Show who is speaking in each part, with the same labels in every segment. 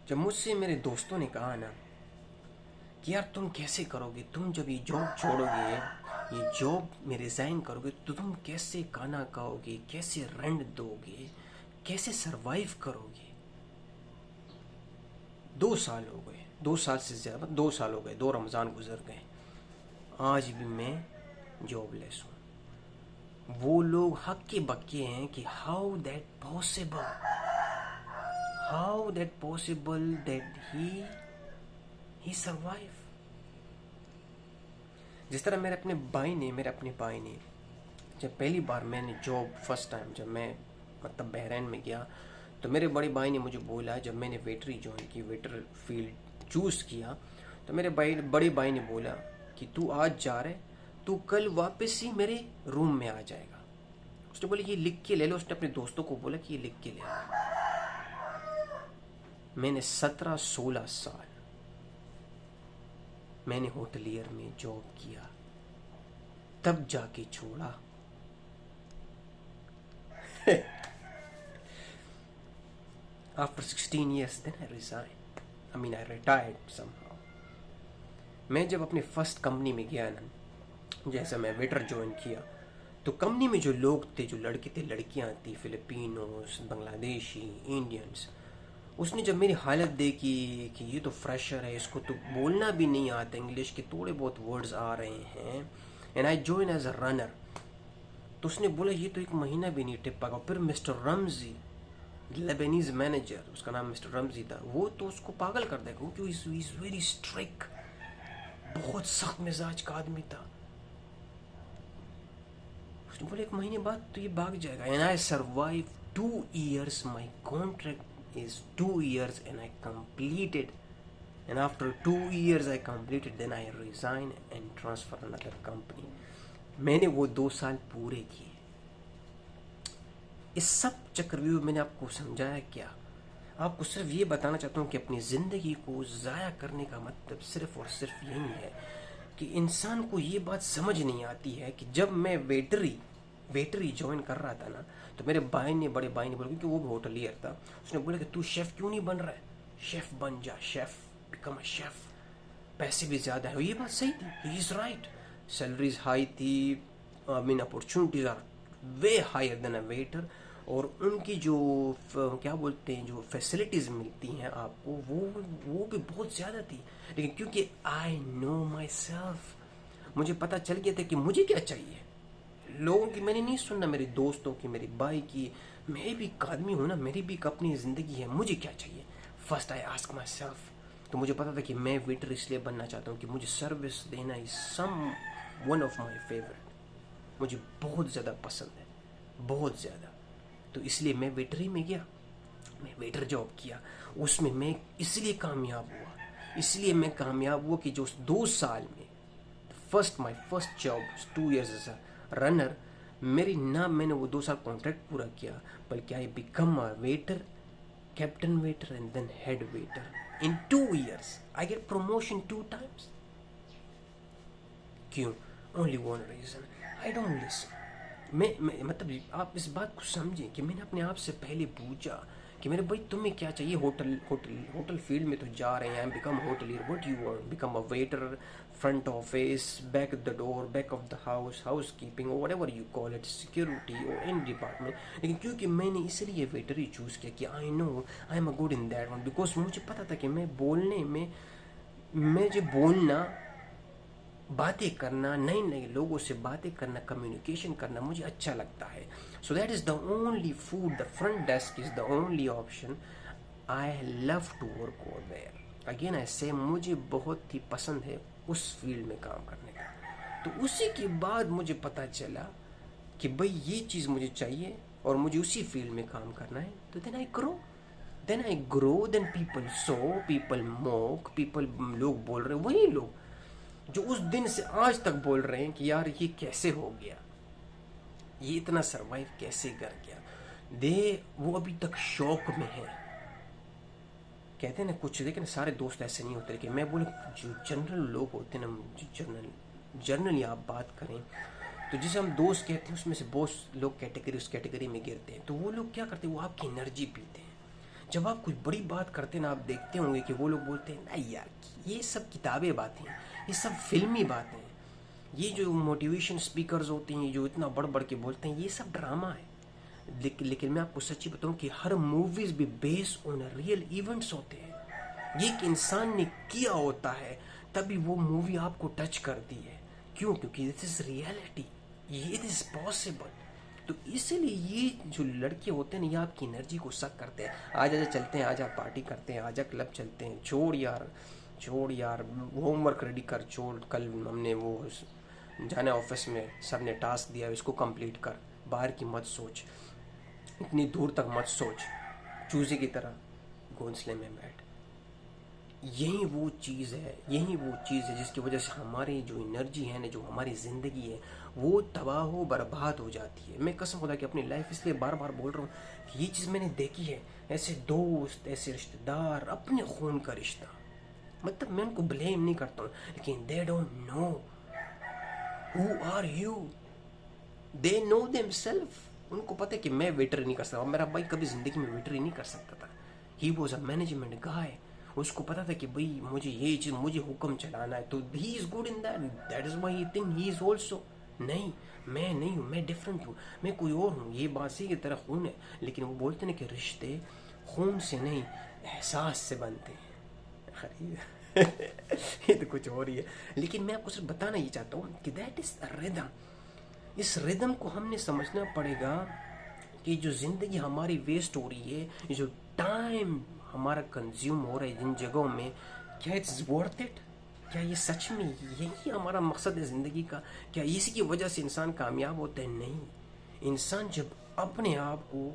Speaker 1: जब मुझसे मेरे दोस्तों ने कहा ना कि यार तुम कैसे करोगे, तुम जब ये जॉब छोड़ोगे, ये जॉब में रिज़ाइन करोगे तो तुम कैसे खाना खाओगे, कैसे रेंट दोगे, कैसे सरवाइव करोगे। 2 साल हो गए, 2 साल से ज़्यादा, 2 साल हो गए, 2 रमज़ान गुजर गए, आज भी मैं जॉबलेस हूँ। वो लोग हक्के बक्के हैं कि how that possible that he survive. जिस तरह मेरे अपने भाई ने जब पहली बार मैंने जॉब फर्स्ट टाइम जब मैं मतलब बहरीन में गया, तो मेरे बड़े भाई ने मुझे बोला, जब मैंने वेटरी ज्वाइन की, वेटर फील्ड चूज़ किया, तो मेरे बड़े भाई ने बोला कि तू आज जा रहे, तू कल वापस ही मेरे रूम में आ जाएगा। उसने बोला ये लिख के ले लो, उसने अपने दोस्तों को बोला कि ये लिख के ले लो। मैंने 17-16 साल मैंने होटलियर में जॉब किया, तब जाके छोड़ा। After 16 years, then I resigned. I retired somehow. मैं जब अपने फर्स्ट कंपनी में गया ना, जैसे मैं वेटर ज्वाइन किया, तो कंपनी में जो लोग थे, जो लड़के थे, लड़कियां थी, फिलिपिनोस, बांग्लादेशी, इंडियंस, उसने जब मेरी हालत देखी कि ये तो फ्रेशर है, इसको तो बोलना भी नहीं आता इंग्लिश के, थोड़े बहुत वर्ड्स आ रहे हैं, and I join as a runner, तो उसने बोला ये तो 1 महीना भी नहीं टिप पाएगा। फिर मिस्टर रमजी, लेबनीज मैनेजर, उसका नाम मिस्टर रमजी था, वो तो उसको पागल कर देगा क्योंकि इज वेरी स्ट्रिक्ट, बहुत सख्त मिजाज का आदमी था। उसने बोला 1 महीने बाद तो ये भाग जाएगा। And I survive 2 years, my contract is 2 years and I completed, and after 2 years I completed, then I resign and transfer another company. मैंने वो 2 साल पूरे किए। इस सब चक्रव्यूह में मैंने आपको समझाया क्या? आपको सिर्फ ये बताना चाहता हूँ कि अपनी ज़िंदगी को ज़ाया करने का मतलब सिर्फ और सिर्फ यही है कि इंसान को ये बात समझ नहीं आती है कि जब मैं वेटरी ज्वाइन कर रहा था ना, तो मेरे बड़े भाई ने बोला, क्योंकि वो भी होटलियर था, उसने बोला कि तू शेफ़ क्यों नहीं बन रहा है, शेफ़ बन जा, शेफ़ बिकम अ शेफ़, पैसे भी ज़्यादा है। ये बात सही थी, he is right, salaries high थी, opportunities are way higher than a waiter, और उनकी जो क्या बोलते हैं, जो फैसिलिटीज़ मिलती हैं आपको, वो भी बहुत ज़्यादा थी। लेकिन क्योंकि आई नो माई सेल्फ, मुझे पता चल गया था कि मुझे क्या चाहिए। लोगों की मैंने नहीं सुनना, मेरे दोस्तों की, मेरे भाई की। मैं भी एक आदमी हूँ ना, मेरी भी एक अपनी ज़िंदगी है, मुझे क्या चाहिए। First I ask my self. तो मुझे पता था कि मैं वेटर इसलिए बनना चाहता हूँ कि मुझे सर्विस देना is some one of my favourite, मुझे बहुत ज़्यादा पसंद है, बहुत ज़्यादा। तो इसलिए मैं वेटरी में गया, मैं वेटर जॉब किया, उसमें मैं इसलिए कामयाब हुआ कि जो उस 2 साल में my first job 2 years as a runner, मैंने वो 2 साल कॉन्ट्रैक्ट पूरा किया, बल्कि I become a waiter, captain waiter and then head waiter in 2 years। I get promotion 2 times। क्यों? Only one reason, I don't listen. मैं मतलब आप इस बात को समझें कि मैंने अपने आप से पहले पूछा कि मेरे भाई तुम्हें क्या चाहिए। होटल फील्ड में तो जा रहे हैं, become hotelier, what you want, become a waiter, front office, back the door, back of the house keeping, और whatever you call it, security और एनी डिपार्टमेंट। लेकिन क्योंकि मैंने इसलिए वेटर ही चूज़ किया कि I know I am a good in that one, because मुझे पता था कि मुझे बोलना, बातें करना, नए नए लोगों से बातें करना, कम्युनिकेशन करना मुझे अच्छा लगता है। So that is the only food, the front desk is the only option I love to work over there. Again I say, मुझे बहुत ही पसंद है उस फील्ड में काम करने का। तो उसी के बाद मुझे पता चला कि भाई ये चीज़ मुझे चाहिए और मुझे उसी फील्ड में काम करना है। तो then I grow, then people so, people mock, people, लोग बोल रहे, वही लोग जो उस दिन से आज तक बोल रहे हैं कि यार ये कैसे हो गया, ये इतना सरवाइव कैसे कर गया। वो अभी तक शौक में है। कहते हैं ना, कुछ लेकिन सारे दोस्त ऐसे नहीं होते। लेकिन मैं बोले, जो जनरल लोग होते हैं ना, जो जनरली आप बात करें तो जिसे हम दोस्त कहते हैं, उसमें से बहुत लोग उस कैटेगरी में गिरते हैं। तो वो लोग क्या करते हैं, वो आपकी एनर्जी पीते हैं। जब आप कोई बड़ी बात करते हैं ना, आप देखते होंगे कि वो लोग बोलते हैं नहीं यार, ये सब किताबें बातें हैं, ये सब फिल्मी बातें हैं, ये जो मोटिवेशन स्पीकर्स होते हैं जो इतना बढ़ बढ़ के बोलते हैं, ये सब ड्रामा है। लेकिन मैं आपको सच्ची बताऊं कि हर मूवीज भी बेस्ड ऑन रियल इवेंट्स होते हैं। ये एक इंसान ने किया होता है तभी वो मूवी आपको टच करती है। क्यों? क्योंकि दिस इज रियलिटी, ये इट इज पॉसिबल। तो इसीलिए ये जो लड़के होते हैं ना, ये आपकी एनर्जी को सक करते हैं। आज आजा चलते हैं, आजा पार्टी करते हैं, आजा क्लब चलते हैं, छोड़ यार होमवर्क रेडी कर, छोड़ कल हमने वो जाना ऑफिस में, सब ने टास्क दिया इसको कंप्लीट कर, बाहर की मत सोच, इतनी दूर तक मत सोच, चूजे की तरह घोंसले में बैठ। यही वो चीज़ है जिसकी वजह से हमारी जो एनर्जी है ना, जो हमारी ज़िंदगी है, वो तबाह हो बर्बाद हो जाती है। मैं कसम खुदा कि अपनी लाइफ इसलिए बार बार बोल रहा हूँ कि ये चीज़ मैंने देखी है। ऐसे दोस्त, ऐसे रिश्तेदार, अपने खून का रिश्ता, मतलब मैं उनको ब्लेम नहीं करता हूँ, लेकिन they don't know who are you, they know themselves. उनको पता है कि मैं वेटर नहीं कर सकता, मेरा भाई कभी ज़िंदगी में वेटर ही नहीं कर सकता था। ही वॉज अ मैनेजमेंट गाय। उसको पता था कि भाई मुझे ये चीज़, मुझे हुक्म चलाना है, तो he is good in that, that is why he think he is also. नहीं, मैं नहीं हूँ, मैं डिफरेंट हूँ, मैं कोई और हूँ। ये बासी की तरह खून है, लेकिन वो बोलते ना कि रिश्ते खून से नहीं एहसास से बनते हैं। ये तो कुछ और ही है। लेकिन मैं आपको सिर्फ बताना ये चाहता हूँ कि दैट इज़ रिदम। इस रिदम को हमने समझना पड़ेगा कि जो ज़िंदगी हमारी वेस्ट हो रही है, ये जो टाइम हमारा कंज्यूम हो रहा है जिन जगहों में, क्या इट्स वर्थ इट? क्या ये सच में यही हमारा मकसद है ज़िंदगी का? क्या इसी की वजह से इंसान कामयाब होता है? नहीं। इंसान जब अपने आप को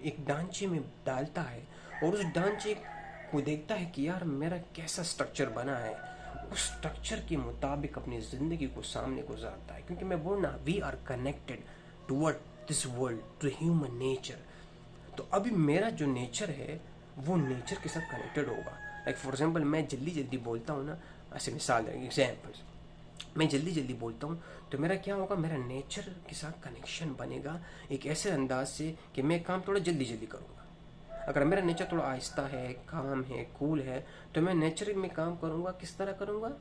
Speaker 1: एक ढांचे में डालता है और उस ढांचे को देखता है कि यार मेरा कैसा स्ट्रक्चर बना है, उस स्ट्रक्चर के मुताबिक अपनी ज़िंदगी को सामने गुजारता है। क्योंकि मैं बोलना, we are connected toward this world, to human nature. तो अभी मेरा जो नेचर है वो नेचर के साथ कनेक्टेड होगा। लाइक फॉर एग्जाम्पल, मैं जल्दी जल्दी बोलता हूँ ना, ऐसे मिसाल एग्जाम्पल्स, मैं जल्दी जल्दी बोलता हूँ तो मेरा क्या होगा, मेरा नेचर के साथ कनेक्शन बनेगा एक ऐसे अंदाज से कि मैं काम थोड़ा जल्दी जल्दी करूँगा। अगर मेरा नेचर थोड़ा आहिस्ता है, काम है, कूल है, तो मैं नेचर में काम करूँगा किस तरह करूँगा?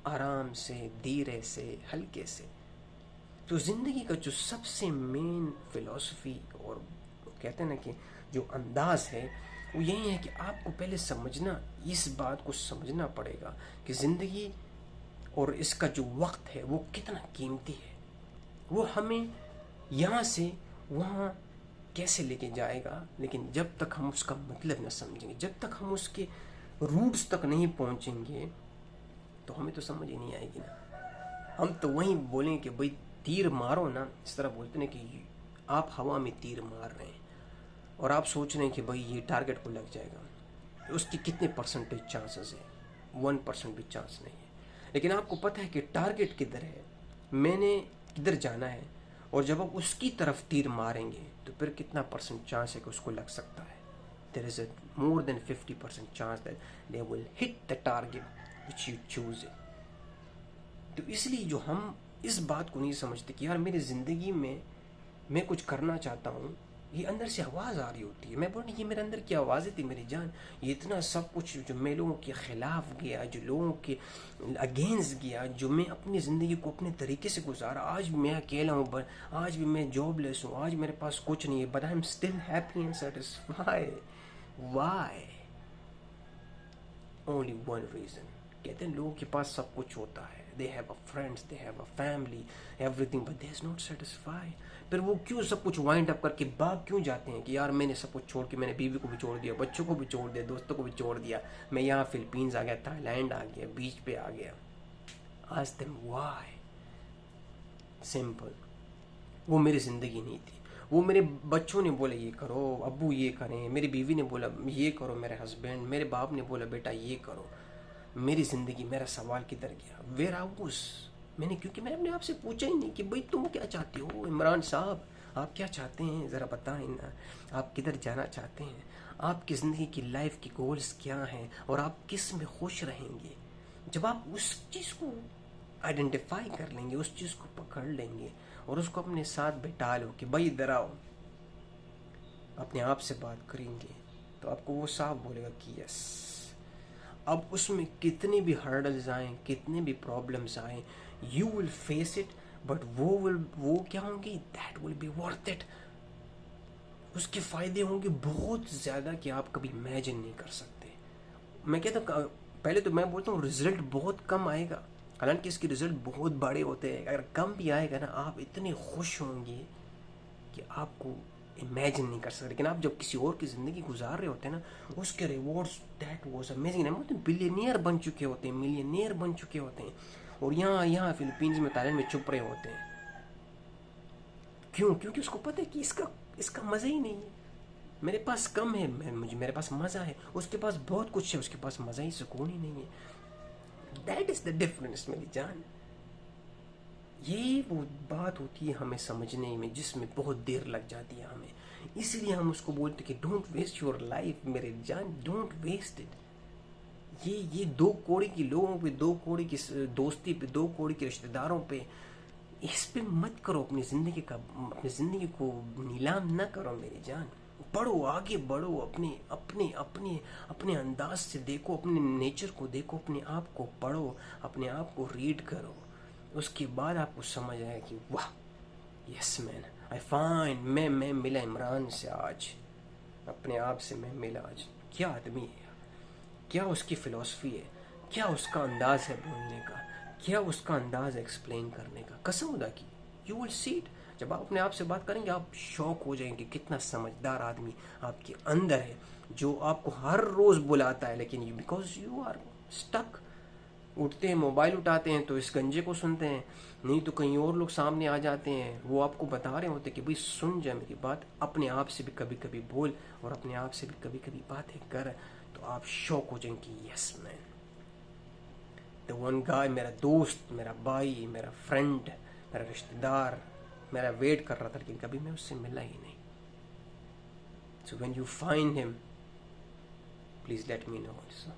Speaker 1: आराम से, धीरे से, हल्के से। तो ज़िंदगी का जो सबसे मेन फिलॉसफी और कहते हैं ना कि जो अंदाज है वो यही है कि आपको पहले समझना, इस बात को समझना पड़ेगा कि ज़िंदगी और इसका जो वक्त है वो कितना कीमती है। वो हमें यहाँ से वहाँ कैसे लेके जाएगा, लेकिन जब तक हम उसका मतलब न समझेंगे, जब तक हम उसके रूट्स तक नहीं पहुँचेंगे, तो हमें तो समझ ही नहीं आएगी ना। हम तो वहीं बोलेंगे कि भाई तीर मारो ना, इस तरह बोलते हैं कि आप हवा में तीर मार रहे हैं और आप सोच रहे हैं कि भाई ये टारगेट को लग जाएगा, उसकी कितने परसेंटेज चांसेस है? 1% भी चांस नहीं है। लेकिन आपको पता है कि टारगेट किधर है, मैंने किधर जाना है, और जब आप उसकी तरफ तीर मारेंगे तो फिर कितना परसेंट चांस है कि उसको लग सकता है? There is a more than 50% chance that they will hit the target which you choose it. तो इसलिए जो हम इस बात को नहीं समझते कि यार मेरी ज़िंदगी में मैं कुछ करना चाहता हूँ, ये अंदर से आवाज़ आ रही होती है। मैं बोल ये मेरे अंदर की आवाज़ें थी मेरी जान, ये इतना सब कुछ जो मैं लोगों के ख़िलाफ़ गया, जो लोगों के अगेंस्ट गया, जो मैं अपनी ज़िंदगी को अपने तरीके से गुजारा, आज मैं अकेला हूँ, आज भी मैं जॉबलेस हूँ, आज मेरे पास कुछ नहीं है, but I am still happy and satisfied. Why? Only one reason. कहते हैं लोगों के पास सब कुछ होता है, they have a friends, they have a family, everything, but they is not satisfied. फिर वो क्यों सब कुछ वाइंड अप करके भाग क्यों जाते हैं कि यार मैंने सब कुछ छोड़ के, मैंने बीवी को भी छोड़ दिया, बच्चों को भी छोड़ दिया, दोस्तों को भी छोड़ दिया, मैं यहाँ फिलीपींस आ गया, थाईलैंड आ गया, बीच पे आ गया। Ask them why. सिंपल, वो मेरी ज़िंदगी नहीं थी। वो मेरे बच्चों ने बोला ये करो, अब्बू ये करें, मेरी बीवी ने बोला ये करो, मेरे हस्बैंड, मेरे बाप ने बोला बेटा ये करो। मेरी ज़िंदगी, मेरा सवाल किधर गया? वेयर आउस मैंने, क्योंकि मैंने अपने आप से पूछा ही नहीं कि भाई तुम क्या चाहते हो, इमरान साहब आप क्या चाहते हैं, ज़रा बताएं ना, आप किधर जाना चाहते हैं, आपकी ज़िंदगी की लाइफ की गोल्स क्या हैं, और आप किस में खुश रहेंगे। जब आप उस चीज़ को आइडेंटिफाई कर लेंगे, उस चीज़ को पकड़ लेंगे और उसको अपने साथ बिठा लो कि भाई इधर आओ, अपने आप से बात करेंगे, तो आपको वो साफ बोलेगा कि यस। अब उसमें कितने भी हर्डल्स आए, कितने भी प्रॉब्लम्स आए, you will face it, but वो क्या होंगी, that will be worth it. उसके फायदे होंगे बहुत ज़्यादा कि आप कभी इमेजिन नहीं कर सकते। मैं कहता हूँ, पहले तो मैं बोलता हूँ रिजल्ट बहुत कम आएगा, हालांकि इसके रिजल्ट बहुत बड़े होते हैं। अगर कम भी आएगा ना, आप इतने खुश होंगे कि आपको इमेजिन नहीं कर सकते। लेकिन आप जब किसी और की ज़िंदगी गुजार रहे होते हैं ना, उसके रिवॉर्ड्स, दैट वाज अमेजिंग। हम बिलियनियर बन चुके होते हैं, मिलियनियर बन चुके होते हैं, और यहाँ फिलीपींस में, थाईलैंड में चुप रहे होते हैं। क्यों? क्योंकि उसको पता है कि इसका मज़ा ही नहीं है। मेरे पास कम है, मेरे पास मज़ा है, उसके पास बहुत कुछ है, उसके पास मज़ा ही, सुकून ही नहीं है। दैट इज़ द डिफरेंस मेरी जान। ये वो बात होती है हमें समझने में, जिसमें बहुत देर लग जाती है हमें। इसीलिए हम उसको बोलते कि डोंट वेस्ट योर लाइफ मेरे जान, डोंट वेस्ट इट। ये 2 कौड़ी की लोगों पे, 2 कौड़ी की दोस्ती पे, 2 कौड़ी के रिश्तेदारों पे, इस पे मत करो अपनी ज़िंदगी को नीलाम ना करो मेरी जान। बढ़ो, आगे बढ़ो, अपने अपने अपने अपने अंदाज से देखो, अपने नेचर को देखो, अपने आप को पढ़ो, अपने आप को रीड करो। उसके बाद आपको समझ आए कि वाह, यस मैन, आई फाइंड, मैं मिला इमरान से आज, अपने आप से मैं मिला आज। क्या आदमी है, क्या उसकी फ़िलॉसफी है, क्या उसका अंदाज़ है बोलने का, क्या उसका अंदाज़ है एक्सप्लेन करने का। कसम खुदा की, यू विल सी इट। जब आप अपने आप से बात करेंगे, आप शौक हो जाएंगे कितना समझदार आदमी आपके अंदर है, जो आपको हर रोज़ बुलाता है, लेकिन बिकॉज यू आर स्टक। उठते हैं, मोबाइल उठाते हैं तो इस गंजे को सुनते हैं, नहीं तो कहीं और लोग सामने आ जाते हैं, वो आपको बता रहे होते कि भाई सुन जा मेरी बात, अपने आप से भी कभी कभी बोल, और अपने आप से भी कभी कभी बातें कर। तो आप शौक हो जाएंगे, yes man, the one guy, मेरा दोस्त, मेरा भाई, मेरा फ्रेंड, मेरा रिश्तेदार, मेरा वेट कर रहा था, लेकिन कभी मैं उससे मिला ही नहीं। So when you find him, please let me know also.